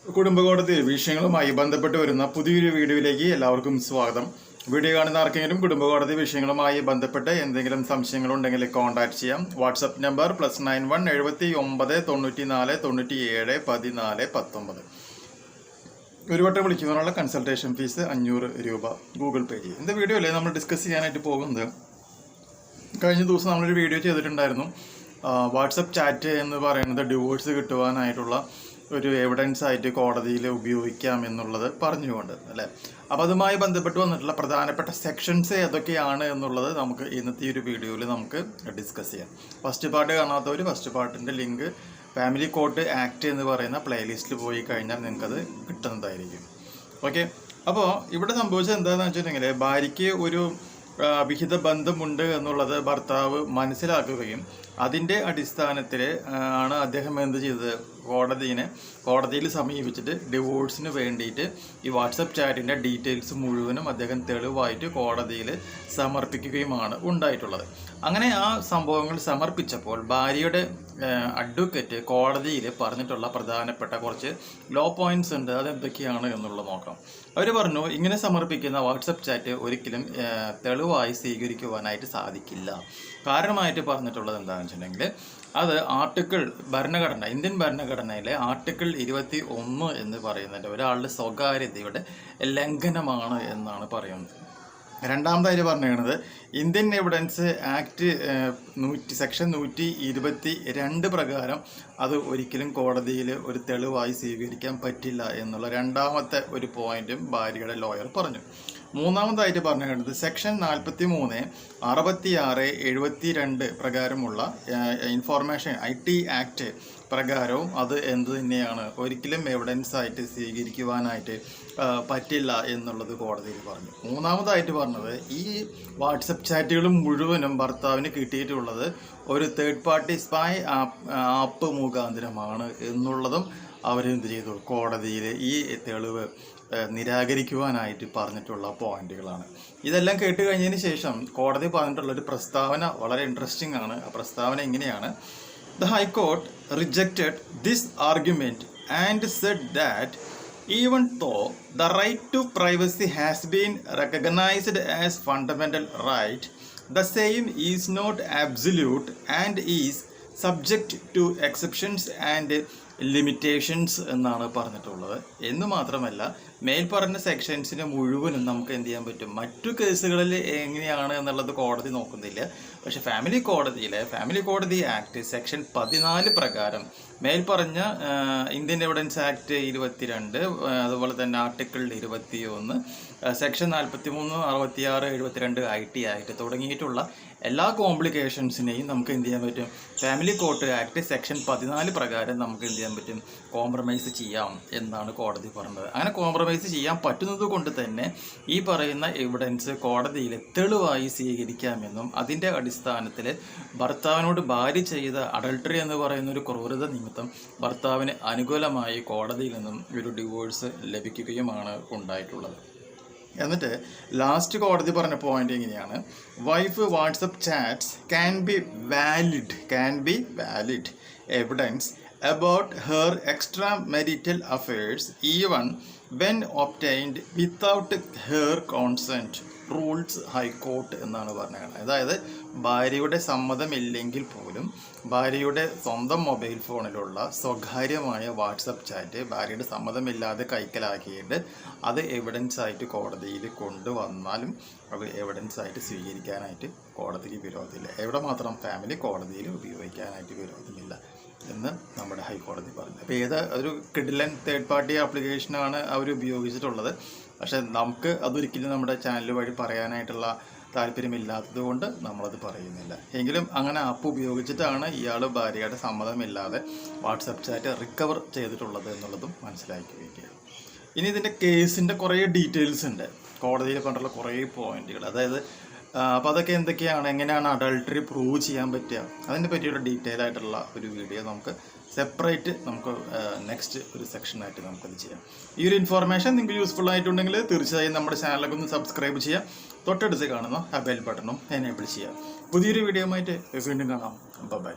കുടുംബകോടതി വിഷയങ്ങളുമായി ബന്ധപ്പെട്ട് വരുന്ന പുതിയൊരു വീഡിയോയിലേക്ക് എല്ലാവർക്കും സ്വാഗതം. വീഡിയോ കാണുന്ന ആർക്കെങ്കിലും കുടുംബകോടതി വിഷയങ്ങളുമായി ബന്ധപ്പെട്ട് എന്തെങ്കിലും സംശയങ്ങളുണ്ടെങ്കിൽ കോൺടാക്ട് ചെയ്യാം. WhatsApp number +91 79 94 97 14 19. ഒരു വട്ടം വിളിക്കുന്നതിനുള്ള കൺസൾട്ടേഷൻ ഫീസ് 500 രൂപ ഗൂഗിൾ പേ ചെയ്യും. இந்த വീഡിയോയിൽ നമ്മൾ ഡിസ്കസ് ചെയ്യാനായിട്ട് പോകുന്നത്, കഴിഞ്ഞ ദിവസം നമ്മളൊരു വീഡിയോ ചെയ്തിട്ടുണ്ടായിരുന്നു. വാട്സപ്പ് ചാറ്റ് എന്ന് പറയുന്നത് ഡിവോഴ്സ് കിട്ടുവാനായിട്ടുള്ള ഒരു എവിഡൻസ് ആയിട്ട് കോടതിയിൽ ഉപയോഗിക്കാം എന്നുള്ളത് പറഞ്ഞുകൊണ്ട് അല്ലേ. അപ്പോൾ അതുമായി ബന്ധപ്പെട്ട് വന്നിട്ടുള്ള പ്രധാനപ്പെട്ട സെക്ഷൻസ് ഏതൊക്കെയാണ് എന്നുള്ളത് നമുക്ക് ഇന്നത്തെ ഈ ഒരു വീഡിയോയിൽ നമുക്ക് ഡിസ്കസ് ചെയ്യാം. ഫസ്റ്റ് പാർട്ട് കാണാത്തവർ ഫസ്റ്റ് പാർട്ടിൻ്റെ ലിങ്ക് ഫാമിലി കോർട്ട് ആക്ട് എന്ന് പറയുന്ന പ്ലേലിസ്റ്റിൽ പോയി കഴിഞ്ഞാൽ നിങ്ങൾക്കത് കിട്ടുന്നതായിരിക്കും. ഓക്കെ, അപ്പോൾ ഇവിടെ സംഭവിച്ചത് എന്താണെന്ന് വെച്ചിട്ടുണ്ടെങ്കിൽ, ഭാര്യയ്ക്ക് ഒരു വിഹിത ബന്ധമുണ്ട് എന്നുള്ളത് ഭർത്താവ് മനസ്സിലാക്കുകയും അതിൻ്റെ അടിസ്ഥാനത്തിൽ ആണ് അദ്ദേഹം എന്ത് ചെയ്തത്, കോടതിയിൽ സമീപിച്ചിട്ട് ഡിവോഴ്സിന് വേണ്ടിയിട്ട് ഈ വാട്സപ്പ് ചാറ്റിൻ്റെ ഡീറ്റെയിൽസ് മുഴുവനും അദ്ദേഹം തെളിവായിട്ട് കോടതിയിൽ സമർപ്പിക്കുകയുമാണ് ഉണ്ടായിട്ടുള്ളത്. അങ്ങനെ ആ സംഭവങ്ങൾ സമർപ്പിച്ചപ്പോൾ ഭാര്യയുടെ അഡ്വക്കേറ്റ് കോടതിയിൽ പറഞ്ഞിട്ടുള്ള പ്രധാനപ്പെട്ട കുറച്ച് ലോ പോയിന്റ്സ് ഉണ്ട്. അതെന്തൊക്കെയാണ് എന്നുള്ളത് നോക്കാം. അവർ പറഞ്ഞു, ഇങ്ങനെ സമർപ്പിക്കുന്ന വാട്സപ്പ് ചാറ്റ് ഒരിക്കലും തെളിവായി സ്വീകരിക്കുവാനായിട്ട് സാധിക്കില്ല. കാരണമായിട്ട് പറഞ്ഞിട്ടുള്ളത് എന്താണെന്ന് വെച്ചിട്ടുണ്ടെങ്കിൽ, അത് ഇന്ത്യൻ ഭരണഘടനയിലെ ആർട്ടിക്കിൾ 21 എന്ന് പറയുന്നത് ഒരാളുടെ സ്വകാര്യതയുടെ ലംഘനമാണ് എന്നാണ് പറയുന്നത്. രണ്ടാമതായിട്ട് പറഞ്ഞിരിക്കുന്നത്, ഇന്ത്യൻ എവിഡൻസ് ആക്ട് സെക്ഷൻ 122 പ്രകാരം അത് ഒരിക്കലും കോടതിയിൽ ഒരു തെളിവായി സ്വീകരിക്കാൻ പറ്റില്ല എന്നുള്ള രണ്ടാമത്തെ ഒരു പോയിന്റും ഭാര്യയുടെ ലോയർ പറഞ്ഞു. മൂന്നാമതായിട്ട് പറഞ്ഞിരിക്കുന്നത്, സെക്ഷൻ 43, 66, 72 പ്രകാരമുള്ള ഇൻഫോർമേഷൻ IT ആക്ട് പ്രകാരവും അത് എന്ത് തന്നെയാണ്, ഒരിക്കലും എവിഡൻസ് ആയിട്ട് സ്വീകരിക്കുവാനായിട്ട് പറ്റില്ല എന്നുള്ളത് കോടതിയിൽ പറഞ്ഞു. മൂന്നാമതായിട്ട് പറഞ്ഞത്, ഈ വാട്സപ്പ് ചാറ്റുകളും മുഴുവനും ഭർത്താവിന് കിട്ടിയിട്ടുള്ളത് ഒരു തേർഡ് പാർട്ടി സ്പൈ ആപ്പ് മുഖാന്തരമാണ് എന്നുള്ളതും അവരെന്ത് ചെയ്തു, കോടതിയിൽ ഈ തെളിവ് നിരാകരിക്കുവാനായിട്ട് പറഞ്ഞിട്ടുള്ള പോയിന്റുകളാണ്. ഇതെല്ലാം കേട്ട് കഴിഞ്ഞതിന് ശേഷം കോടതി പറഞ്ഞിട്ടുള്ളൊരു പ്രസ്താവന വളരെ ഇൻട്രസ്റ്റിംഗ് ആണ്. ആ പ്രസ്താവന ഇങ്ങനെയാണ്: The High Court rejected this argument and said that even though the right to privacy has been recognized as fundamental right, the same is not absolute and is subject to exceptions and limitations എന്നാണ് പറഞ്ഞിട്ടുള്ളത്. എന്ന് മാത്രമല്ല, മേൽപ്പറഞ്ഞ സെക്ഷൻസിന് മുഴുവനും നമുക്ക് എന്ത് ചെയ്യാൻ പറ്റും, മറ്റു കേസുകളിൽ എങ്ങനെയാണ് എന്നുള്ളത് കോടതി നോക്കുന്നില്ല. പക്ഷെ ഫാമിലി കോടതി ആക്ട് സെക്ഷൻ 14 പ്രകാരം മേൽപ്പറഞ്ഞ ഇന്ത്യൻ എവിഡൻസ് ആക്ട് 22, അതുപോലെ തന്നെ ആർട്ടിക്കിൾ 21, സെക്ഷൻ 43, 66, 72 IT ആക്ട് തുടങ്ങിയിട്ടുള്ള എല്ലാ കോംപ്ലിക്കേഷൻസിനെയും നമുക്ക് എന്ത് ചെയ്യാൻ പറ്റും, ഫാമിലി കോർട്ട് ആക്ട് സെക്ഷൻ 14 പ്രകാരം നമുക്ക് എന്ത് ചെയ്യാൻ പറ്റും, കോംപ്രമൈസ് ചെയ്യാം എന്നാണ് കോടതി പറഞ്ഞത്. അങ്ങനെ കോംപ്രമൈസ് ചെയ്യാൻ പറ്റുന്നത് കൊണ്ട് തന്നെ ഈ പറയുന്ന എവിഡൻസ് കോടതിയിൽ തെളിവായി സ്വീകരിക്കാമെന്നും അതിൻ്റെ അടിസ്ഥാനത്തിൽ ഭർത്താവിനോട് ഭാര്യ ചെയ്ത അഡൾട്ടറി എന്ന് പറയുന്ന ഒരു ക്രൂരത നിമിത്തം ഭർത്താവിന് അനുകൂലമായി കോടതിയിൽ നിന്നും ഒരു ഡിവോഴ്സ് ലഭിക്കുകയുമാണ് ഉണ്ടായിട്ടുള്ളത്. എന്നിട്ട് ലാസ്റ്റ് കോടതി പറഞ്ഞ പോയിന്റ് എങ്ങനെയാണ്, wife WhatsApp chats can be valid evidence about her extramarital affairs even when obtained without her consent, rules high court എന്നാണ് പറഞ്ഞത്. അതായത് ഭാര്യയുടെ സമ്മതമില്ലെങ്കിൽ പോലും ഭാര്യയുടെ സ്വന്തം മൊബൈൽ ഫോണിലുള്ള സ്വകാര്യമായ വാട്സപ്പ് ചാറ്റ് ഭാര്യയുടെ സമ്മതമില്ലാതെ കൈക്കലാക്കിയിട്ട് അത് എവിഡൻസ് ആയിട്ട് കോടതിയിൽ കൊണ്ടുവന്നാലും അത് എവിഡൻസ് ആയിട്ട് സ്വീകരിക്കാനായിട്ട് കോടതിക്ക് വിരോധമില്ല. എവിടെ മാത്രം, ഫാമിലി കോടതിയിൽ ഉപയോഗിക്കാനായിട്ട് വിരോധമില്ല എന്ന് നമ്മുടെ ഹൈക്കോടതി പറഞ്ഞു. അപ്പോൾ ഒരു കിഡിലൻ തേർഡ് പാർട്ടി ആപ്ലിക്കേഷനാണ് അവർ ഉപയോഗിച്ചിട്ടുള്ളത്. പക്ഷെ നമുക്ക് അതൊരിക്കലും നമ്മുടെ ചാനൽ വഴി പറയാനായിട്ടുള്ള താല്പര്യമില്ലാത്തത് കൊണ്ട് നമ്മളത് പറയുന്നില്ല. എങ്കിലും അങ്ങനെ ആപ്പ് ഉപയോഗിച്ചിട്ടാണ് ഇയാൾ ഭാര്യയുടെ സമ്മതമില്ലാതെ വാട്സപ്പ് ചാറ്റ് റിക്കവർ ചെയ്തിട്ടുള്ളത് എന്നുള്ളതും മനസ്സിലാക്കി. ഇനി ഇതിൻ്റെ കേസിൻ്റെ കുറേ ഡീറ്റെയിൽസ് ഉണ്ട്, കോടതിയിൽ പറഞ്ഞിട്ടുള്ള കുറേ പോയിന്റുകൾ. അതായത് അപ്പോൾ അതൊക്കെ എന്തൊക്കെയാണ്, എങ്ങനെയാണ് അഡൾട്ടറി പ്രൂവ് ചെയ്യാൻ പറ്റുക, അതിനെ പറ്റിയുള്ള ഡീറ്റെയിൽ ആയിട്ടുള്ള ഒരു വീഡിയോ നമുക്ക് സെപ്പറേറ്റ് നെക്സ്റ്റ് ഒരു സെക്ഷനായിട്ട് നമുക്കത് ചെയ്യാം. ഈ ഒരു ഇൻഫോർമേഷൻ നിങ്ങൾക്ക് യൂസ്ഫുൾ ആയിട്ടുണ്ടെങ്കിൽ തീർച്ചയായും നമ്മുടെ ചാനലൊക്കെ ഒന്ന് സബ്സ്ക്രൈബ് ചെയ്യുക. തൊട്ടടുത്ത് കാണുന്ന ബെൽ ബട്ടണും എനേബിൾ ചെയ്യുക. പുതിയൊരു വീഡിയോ ആയിട്ട് വീണ്ടും കാണാം. ബൈ.